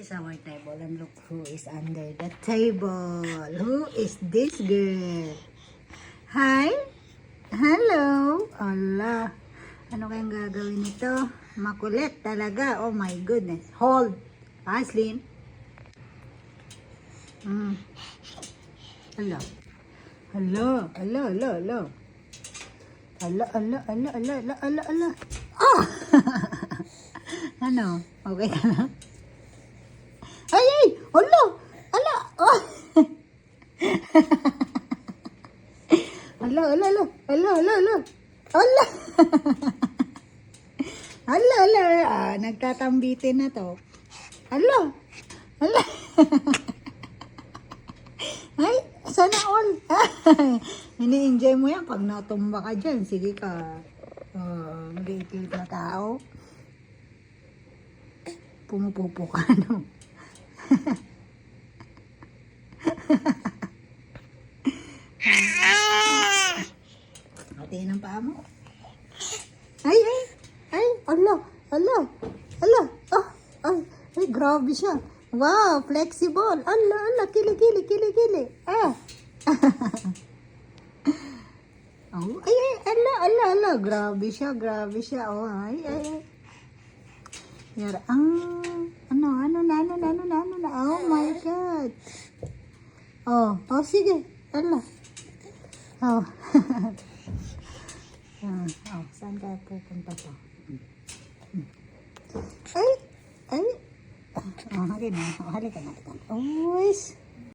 This is our table and look who is under the table. Who is this girl? Hi? Hello? Ala. Ano kayang gagawin nito? Makulit talaga. Oh my goodness. Hold. Aslin. Hello. Hello. Hello. Hello. Hello. Ala. Ala. Ala. Ala. Ala. Ala. Ala. Ah! Ano? Okay ka na? Ay, ay! Ala! Ala! Oh! Ala, ala, ala! Ala, ala, ala! Ala! Ala, ala! Ah, nagtatambitin na to. Ala! Ala! Ay, sana all! Ini-enjoy mo yan pag natumba ka dyan. Sige ka. Mag-iitil na tao. Pumupupo ka, no? Hatiin ang paa mo. Ay, ay, ay, ala, ala, ala, oh, ay, grabe siya. Wow, flexible. Ala, ala, kili, kili, kili, kili. Ah. Oh, ay, ay, ala, ala, ala, grabe siya, grabe siya. Oh, ay, ay, ay. Yara, ano na, oh my God. Oh, sige, ala. Oh. Saan ka pupunta to? Ay, ay. Halika na, halika na. Always.